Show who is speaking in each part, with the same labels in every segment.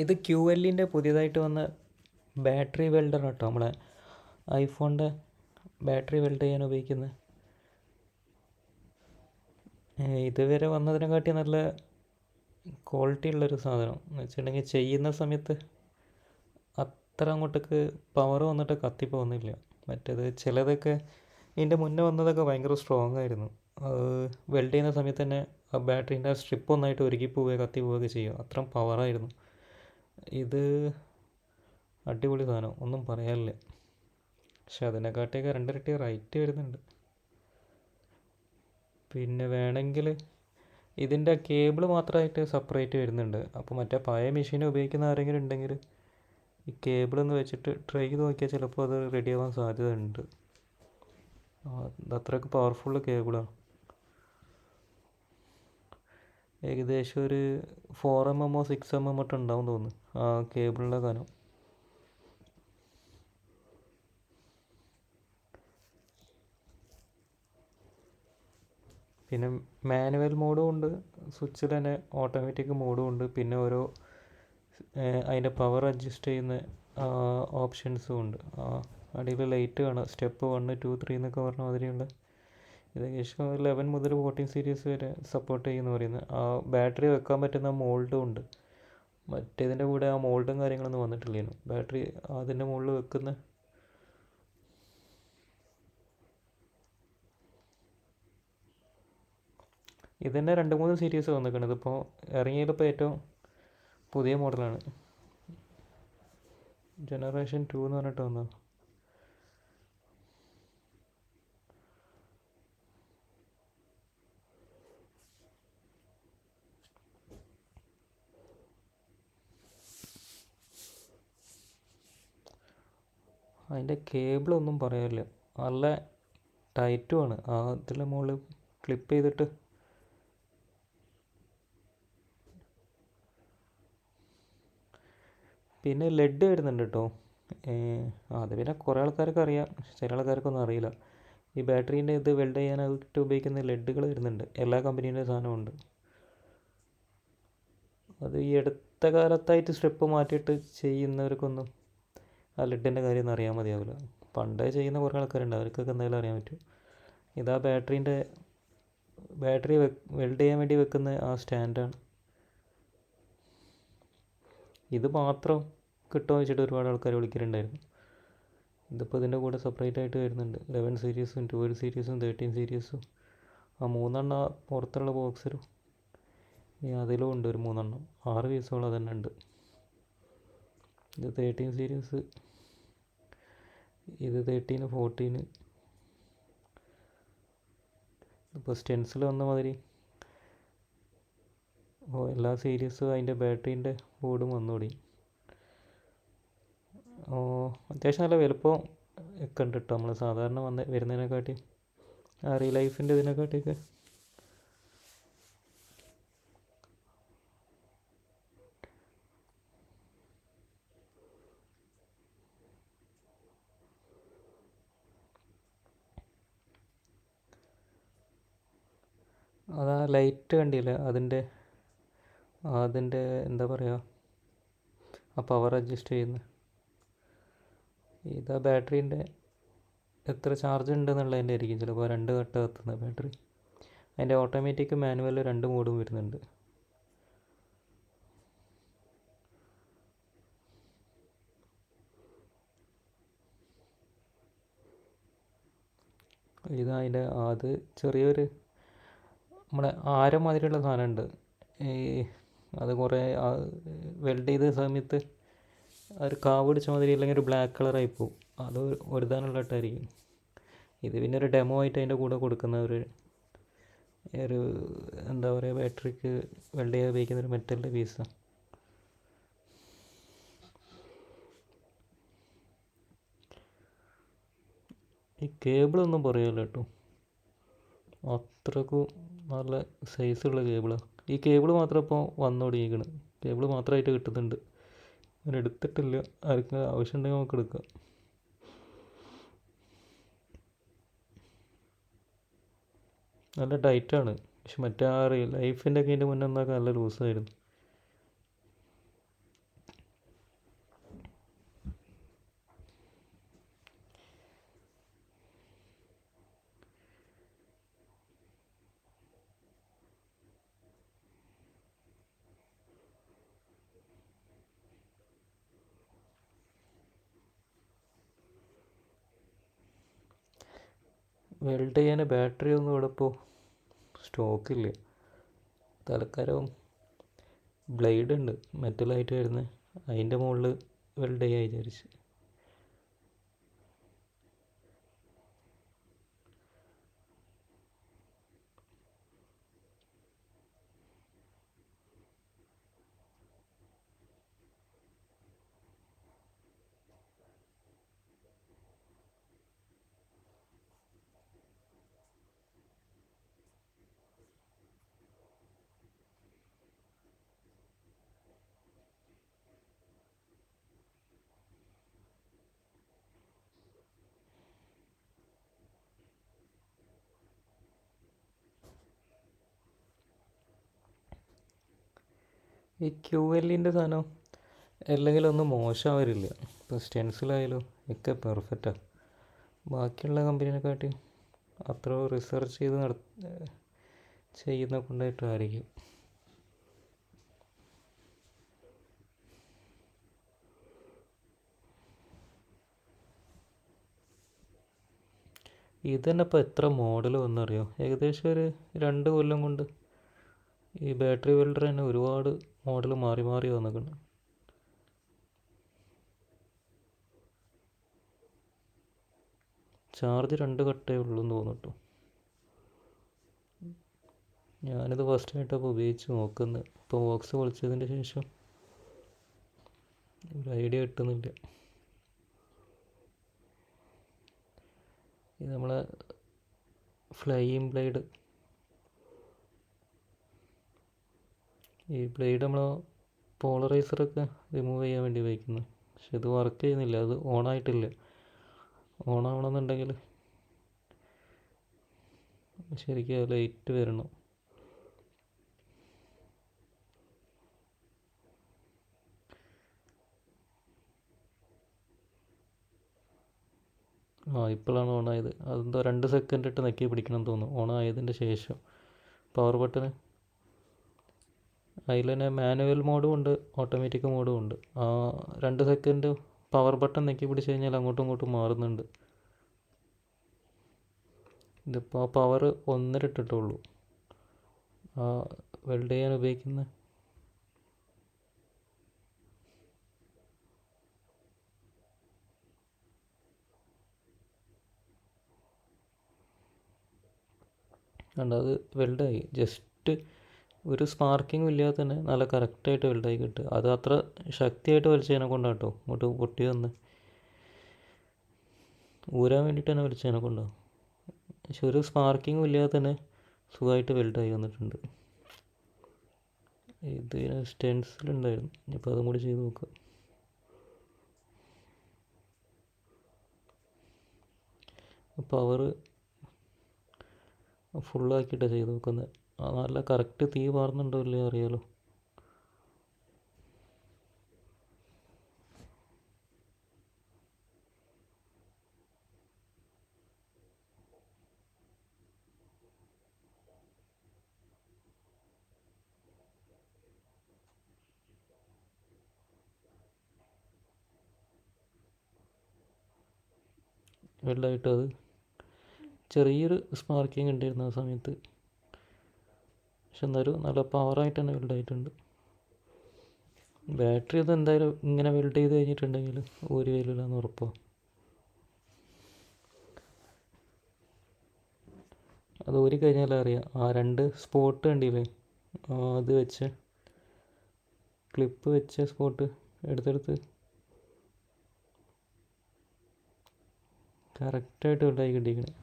Speaker 1: ഇത് ക്യു എല്ലിൻ്റെ പുതിയതായിട്ട് വന്ന ബാറ്ററി വെൽഡർ കേട്ടോ. നമ്മളെ ഐഫോണിൻ്റെ ബാറ്ററി വെൽഡ് ചെയ്യാൻ ഉപയോഗിക്കുന്നത്. ഇതുവരെ വന്നതിനെക്കാട്ടി നല്ല ക്വാളിറ്റി ഉള്ളൊരു സാധനം എന്ന് വെച്ചിട്ടുണ്ടെങ്കിൽ ചെയ്യുന്ന സമയത്ത് അത്ര അങ്ങോട്ടേക്ക് പവർ വന്നിട്ട് കത്തിപ്പോകുന്നില്ല. മറ്റേത് ചിലതൊക്കെ ഇതിൻ്റെ മുന്നേ വന്നതൊക്കെ ഭയങ്കര സ്ട്രോങ് ആയിരുന്നു. വെൽഡ് ചെയ്യുന്ന സമയത്ത് തന്നെ ആ ബാറ്ററീൻ്റെ സ്ട്രിപ്പ് ഒന്നായിട്ട് ഒരുക്കി പോവുകയോ കത്തി പോവുകയൊക്കെ ചെയ്യും. അത്രയും പവറായിരുന്നു. ഇത് അടിപൊളി സാധനം, ഒന്നും പറയാനില്ല. പക്ഷെ അതിനെക്കാട്ടിയൊക്കെ രണ്ടിരട്ടി റേറ്റ് വരുന്നുണ്ട്. പിന്നെ വേണമെങ്കിൽ ഇതിൻ്റെ കേബിൾ മാത്രമായിട്ട് സെപ്പറേറ്റ് വരുന്നുണ്ട്. അപ്പോൾ മറ്റേ പഴയ മെഷീൻ ഉപയോഗിക്കുന്ന ആരെങ്കിലും ഉണ്ടെങ്കിൽ ഈ കേബിളൊന്ന് വെച്ചിട്ട് ട്രൈ ചെയ്ത് നോക്കിയാൽ ചിലപ്പോൾ അത് റെഡി ആവാൻ സാധ്യത ഉണ്ട്. അത്രയ്ക്ക് പവർഫുൾ കേബിളാണ്. ഏകദേശം ഒരു 4mm 6mm മറ്റും ഉണ്ടാവും തോന്നുന്നു ആ കേബിളിൻ്റെ കനം. പിന്നെ മാനുവൽ മോഡും ഉണ്ട്, സ്വിച്ചിൽ തന്നെ ഓട്ടോമാറ്റിക് മോഡും ഉണ്ട്. പിന്നെ ഓരോ അതിൻ്റെ പവർ അഡ്ജസ്റ്റ് ചെയ്യുന്ന ഓപ്ഷൻസും ഉണ്ട്. അടിയിൽ ലൈറ്റ് കാണാം, സ്റ്റെപ്പ് 1, 2, 3 എന്നൊക്കെ പറഞ്ഞ മാതിരിയുള്ള. ഇത് ഏകദേശം 11 മുതൽ 14 സീരീസ് വരെ സപ്പോർട്ട് ചെയ്യുമെന്ന് പറയുന്നത്. ആ ബാറ്ററി വെക്കാൻ പറ്റുന്ന മോൾഡും ഉണ്ട്. മറ്റേതിൻ്റെ കൂടെ ആ മോൾഡും കാര്യങ്ങളൊന്നും വന്നിട്ടില്ലേനു. ബാറ്ററി അതിൻ്റെ മുകളിൽ വെക്കുന്ന ഇതന്നെ 2-3 സീരീസ് വന്നിരിക്കുന്നത്. ഇതിപ്പോൾ ഇറങ്ങിയതിലിപ്പോൾ ഏറ്റവും പുതിയ മോഡലാണ്. ജനറേഷൻ 2 എന്ന് പറഞ്ഞിട്ട് വന്നത്. അതിൻ്റെ കേബിളൊന്നും പറയാനില്ല, നല്ല ടൈറ്റുമാണ്. അതിൻ്റെ മുകളിൽ ക്ലിപ്പ് ചെയ്തിട്ട് പിന്നെ ലെഡ് വരുന്നുണ്ട് കേട്ടോ. അത് പിന്നെ കുറേ ആൾക്കാർക്ക് അറിയാം, ചില ആൾക്കാർക്കൊന്നും അറിയില്ല. ഈ ബാറ്ററീൻ്റെ ഇത് വെൽഡ് ചെയ്യാനായിട്ട് ഉപയോഗിക്കുന്ന ലെഡുകൾ വരുന്നുണ്ട്. എല്ലാ കമ്പനീൻ്റെ സാധനമുണ്ട്. അത് ഈ അടുത്ത കാലത്തായിട്ട് സ്റ്റെപ്പ് മാറ്റിയിട്ട് ചെയ്യുന്നവർക്കൊന്നും ആ ലെഡിൻ്റെ കാര്യമൊന്നും അറിയാൻ മതിയാവില്ല. പണ്ടേ ചെയ്യുന്ന കുറേ ആൾക്കാരുണ്ട്, അവർക്കൊക്കെ എന്തായാലും അറിയാൻ പറ്റും. ഇതാ ബാറ്ററി വെൽഡ് ചെയ്യാൻ വേണ്ടി വെക്കുന്ന ആ സ്റ്റാൻഡാണ്. ഇത് മാത്രം കിട്ടുമോ വെച്ചിട്ട് ഒരുപാട് ആൾക്കാർ വിളിക്കലുണ്ടായിരുന്നു. ഇതിപ്പോൾ ഇതിൻ്റെ കൂടെ സെപ്പറേറ്റ് ആയിട്ട് വരുന്നുണ്ട്. 11 സീരീസും 12 സീരീസും 13 സീരീസും. ആ 3 പുറത്തുള്ള ബോക്സിലും അതിലും ഉണ്ട് ഒരു 3. 6 പീസോളം തന്നെ ഉണ്ട്. ഇത് 13 സീരീസ്, ഇത് 13, 14. ഇപ്പോൾ സ്റ്റെൻസിൽ വന്ന മാതിരി എല്ലാ സീരീസും അതിൻ്റെ ബാറ്ററീൻ്റെ ബോർഡും വന്നു തുടങ്ങി. അത്യാവശ്യം നല്ല വലുപ്പം ഒക്കെ ഉണ്ട് കേട്ടോ. നമ്മൾ സാധാരണ വരുന്നതിനെക്കാട്ടി റിയൽ ലൈഫിൻ്റെ ഇതിനെക്കാട്ടിയൊക്കെ. അതാ ലൈറ്റ് കണ്ടില്ല, അതിൻ്റെ എന്താ പറയുക, ആ പവർ അഡ്ജസ്റ്റ് ചെയ്യുന്ന. ഇതാ ബാറ്ററീൻ്റെ എത്ര ചാർജ് ഉണ്ടെന്നുള്ളതിൻ്റെ ആയിരിക്കും ചിലപ്പോൾ 2 ഘട്ട കത്തുന്ന ബാറ്ററി. അതിൻ്റെ ഓട്ടോമാറ്റിക് മാനുവൽ 2 മോഡും വരുന്നുണ്ട്. ഇതതിൻ്റെ അത് ചെറിയൊരു നമ്മളെ ആരം മാതിരിയുള്ള സാധനമുണ്ട്. അത് കുറേ വെൽഡ് ചെയ്ത സമയത്ത് ഒരു കാവ് പിടിച്ച മാതിരി, അല്ലെങ്കിൽ ഒരു ബ്ലാക്ക് കളറായി പോകും. അത് ഒരുതാനുള്ള ഇട്ടായിരിക്കും. ഇത് പിന്നെ ഒരു ഡെമോ ആയിട്ട് അതിൻ്റെ കൂടെ കൊടുക്കുന്ന ഒരു എന്താ പറയുക, ബാറ്ററിക്ക് വെൽഡ് ചെയ്യാൻ ഉപയോഗിക്കുന്ന ഒരു മെറ്റലിൻ്റെ പീസാണ്. ഈ കേബിളൊന്നും പറയാനില്ല കേട്ടോ, അത്രക്കും നല്ല സൈസുള്ള കേബിളാണ്. ഈ കേബിൾ മാത്രം ഇപ്പോൾ വന്നു തുടങ്ങിയിരിക്കണം. കേബിൾ മാത്രമായിട്ട് കിട്ടുന്നുണ്ട്. ഞാൻ എടുത്തിട്ടില്ല, ആർക്കും ആവശ്യമുണ്ടെങ്കിൽ നമുക്ക് എടുക്കാം. നല്ല ടൈറ്റാണ്. പക്ഷെ മറ്റേ ആ റിയൽ ലൈഫിൻ്റെ ഒക്കെ ഇതിൻ്റെ മുന്നേ ഒന്നൊക്കെ നല്ല ലൂസായിരുന്നു. വെൽഡ് ചെയ്യാൻ ബാറ്ററി ഒന്നും ഇവിടെ ഇപ്പോൾ സ്റ്റോക്കില്ല. തൽക്കാലം ബ്ലേഡ് ഉണ്ട് മെറ്റലായിട്ട് വരുന്നത്, അതിൻ്റെ മുകളിൽ വെൽഡ് ചെയ്യാൻ വിചാരിച്ച്. ഈ ക്യു എല്ലിൻ്റെ സാധനം അല്ലെങ്കിലും ഒന്നും മോശമാവരില്ല. ഇപ്പോൾ സ്റ്റെൻസിലായാലും ഒക്കെ പെർഫെക്റ്റാണ്. ബാക്കിയുള്ള കമ്പനീനെക്കാട്ടി അത്ര റിസർച്ച് ചെയ്ത് ചെയ്യുന്ന കൊണ്ടായിട്ടായിരിക്കും. ഇതന്നെ ഇപ്പോൾ എത്ര മോഡൽ വന്നറിയോ? ഏകദേശം ഒരു 2 കൊല്ലം കൊണ്ട് ഈ ബാറ്ററി വെൽഡർ തന്നെ ഒരുപാട് മോഡൽ മാറി മാറി വന്നിട്ടുണ്ട്. ചാർജ് 2 കട്ടേ ഉള്ളൂ എന്ന് തോന്നിട്ടു. ഞാനിത് ഫസ്റ്റായിട്ടപ്പോൾ ഉപയോഗിച്ച് നോക്കുന്നത്. ഇപ്പോൾ ബോക്സ് പൊളിച്ചതിന് ശേഷം ഒരു ഐഡിയ കിട്ടുന്നില്ല. ഇത് നമ്മളെ ഫ്ലൈയിങ് ബ്ലേഡ്, ഈ ബ്ലേഡ് നമ്മൾ പോളറൈസറൊക്കെ റിമൂവ് ചെയ്യാൻ വേണ്ടി ഉപയോഗിക്കുന്നത്. പക്ഷെ ഇത് വർക്ക് ചെയ്യുന്നില്ല, അത് ഓണായിട്ടില്ല. ഓണാവണമെന്നുണ്ടെങ്കിൽ ശരിക്കും ലൈറ്റ് വരണം. ഇപ്പോഴാണ് ഓണായത്. അതെന്തോ 2 സെക്കൻഡ് ഇട്ട് നെക്കി പിടിക്കണം എന്ന് തോന്നുന്നു ഓണായതിൻ്റെ ശേഷം. പവർ ബട്ടണ് അതിൽ തന്നെ മാനുവൽ മോഡും ഉണ്ട്, ഓട്ടോമാറ്റിക് മോഡും ഉണ്ട്. 2 സെക്കൻഡ് പവർ ബട്ടൺ നെക്കി പിടിച്ച് കഴിഞ്ഞാൽ അങ്ങോട്ടും ഇങ്ങോട്ടും മാറുന്നുണ്ട്. ഇതിപ്പോൾ പവർ 1.5 ഇട്ടിട്ടുള്ളൂ. വെൽഡ് ചെയ്യാൻ ഉപയോഗിക്കുന്ന അത് വെൽഡായി. ജസ്റ്റ് ഒരു സ്പാർക്കിങ്ങും ഇല്ലാതെ തന്നെ നല്ല കറക്റ്റായിട്ട് വെൽഡായി കിട്ടുക. അത് അത്ര ശക്തിയായിട്ട് വലിച്ചതിനെ കൊണ്ടാണ് കേട്ടോ ഇങ്ങോട്ട് പൊട്ടി വന്ന്. ഊരാൻ വേണ്ടിയിട്ട് തന്നെ വലിച്ചതിനെ കൊണ്ടാണ്. പക്ഷെ ഒരു സ്പാർക്കിങ്ങും ഇല്ലാതെ തന്നെ സുഖമായിട്ട് വെൽഡായി വന്നിട്ടുണ്ട്. ഇത് സ്റ്റെൻസിലുണ്ടായിരുന്നു, ഇനിയിപ്പോൾ അതും കൂടി ചെയ്ത് നോക്കുക. പവർ ഫുള്ളാക്കിയിട്ടാണ് ചെയ്ത് നോക്കുന്നത്. നല്ല കറക്റ്റ് തീ പാർന്നുണ്ടോ ഇല്ലയോ അറിയാലോ. വെൽഡായിട്ട് അത് ചെറിയൊരു സ്പാർക്കിങ് ഉണ്ടായിരുന്നു ആ സമയത്ത്. പക്ഷെ എന്നാലും നല്ല പവറായിട്ട് തന്നെ വെൽഡായിട്ടുണ്ട്. ബാറ്ററി ഒന്നും എന്തായാലും ഇങ്ങനെ വെൽഡ് ചെയ്ത് കഴിഞ്ഞിട്ടുണ്ടെങ്കിൽ ഊരി വരില്ല എന്ന് ഉറപ്പാണ്. അത് ഊരി കഴിഞ്ഞാലേ അറിയാം. 2 സ്പോട്ട് കണ്ടില്ലേ, അത് വെച്ച് ക്ലിപ്പ് വെച്ച സ്പോട്ട് എടുത്തെടുത്ത് കറക്റ്റായിട്ട് വെൽഡായി കിട്ടിയിരിക്കണം.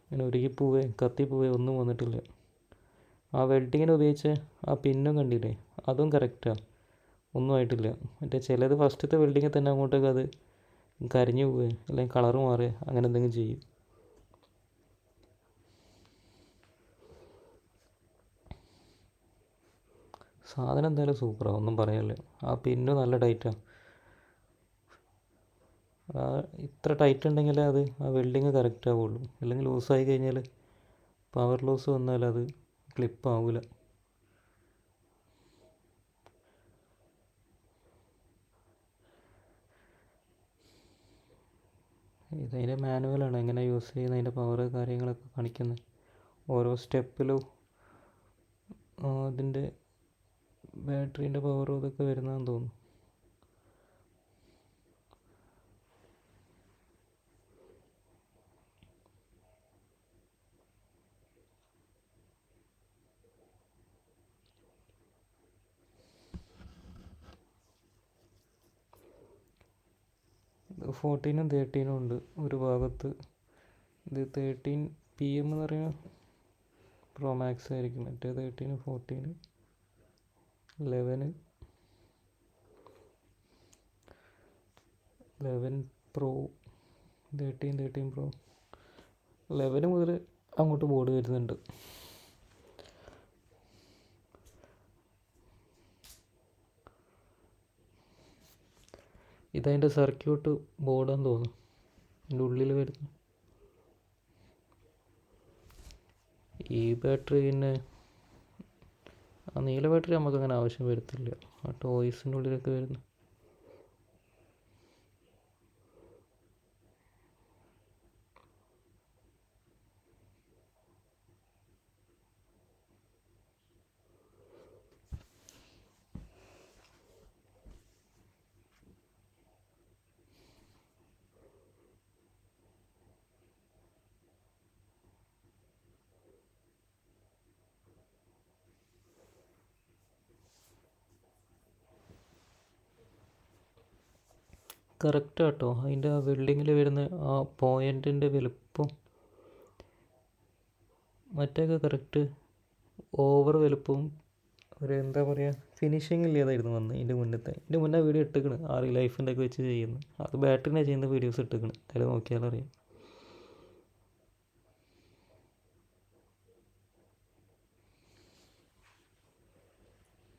Speaker 1: അങ്ങനെ ഉരുകിപ്പോവേ കത്തിപ്പോവേ ഒന്നും വന്നിട്ടില്ല. വെൽഡിങ്ങിന് ഉപയോഗിച്ച പിന്നും കണ്ടില്ലേ, അതും കറക്റ്റാണ്, ഒന്നും ആയിട്ടില്ല. മറ്റേ ചിലത് ഫസ്റ്റത്തെ വെൽഡിങ്ങിൽ തന്നെ അങ്ങോട്ടേക്ക് അത് കരിഞ്ഞു പോവുക അല്ലെങ്കിൽ കളറ് മാറുക അങ്ങനെ എന്തെങ്കിലും ചെയ്യും. സാധനം എന്തായാലും സൂപ്പറാണ്, ഒന്നും പറയാനില്ല. പിന്നും നല്ല ടൈറ്റാണ്. ഇത്ര ടൈറ്റ് ഉണ്ടെങ്കിൽ അത് വെൽഡിങ് കറക്റ്റ് ആവുള്ളൂ. അല്ലെങ്കിൽ ലൂസായി കഴിഞ്ഞാൽ പവർ ലോസ് വന്നാൽ അത് ക്ലിപ്പാവില്ല. ഇതതിൻ്റെ മാനുവലാണ് എങ്ങനെ യൂസ് ചെയ്യുന്നത്, അതിൻ്റെ പവർ കാര്യങ്ങളൊക്കെ കാണിക്കുന്നത്. ഓരോ സ്റ്റെപ്പിലും അതിൻ്റെ ബാറ്ററീൻ്റെ പവറും ഇതൊക്കെ വരുന്നതെന്ന് തോന്നുന്നു. ഇത് 14ഉം 13ഉം ഉണ്ട് ഒരു ഭാഗത്ത്. ഇത് 13PM എന്ന് പറയുന്നത് പ്രോ മാക്സ് ആയിരിക്കും, മറ്റേ 13, 14, 11 പ്രോ, 13 പ്രോ, 11 മുതൽ അങ്ങോട്ട് ബോർഡ് വരുന്നുണ്ട്. ഇതതിൻ്റെ സർക്യൂട്ട് ബോർഡാന്ന് തോന്നുന്നു, ഇതിൻ്റെ ഉള്ളിൽ വരുന്നു. ഈ ബാറ്ററി പിന്നെ ആ നീല ബാറ്ററി നമുക്ക് അങ്ങനെ ആവശ്യം വരത്തില്ല, ആ ടോയ്സിൻ്റെ ഉള്ളിലൊക്കെ വരുന്നു. കറക്റ്റ് കേട്ടോ, അതിൻ്റെ ആ വെൽഡിങ്ങിൽ വരുന്ന ആ പോയിൻറ്റിൻ്റെ വലുപ്പം മറ്റേയൊക്കെ കറക്റ്റ് ഓവർ വലുപ്പവും ഒരു എന്താ പറയുക ഫിനിഷിങ് ഇല്ലാതായിരുന്നു വന്ന്. ഇതിൻ്റെ മുന്നേ വീഡിയോ ഇട്ടിക്കണ്, ആറി ലൈഫിൻ്റെ ഒക്കെ വെച്ച് ചെയ്യുന്നു. അത് ബാറ്ററിനെ ചെയ്യുന്ന വീഡിയോസ് ഇട്ടിക്കണ്, അതിൽ നോക്കിയാലറിയാം.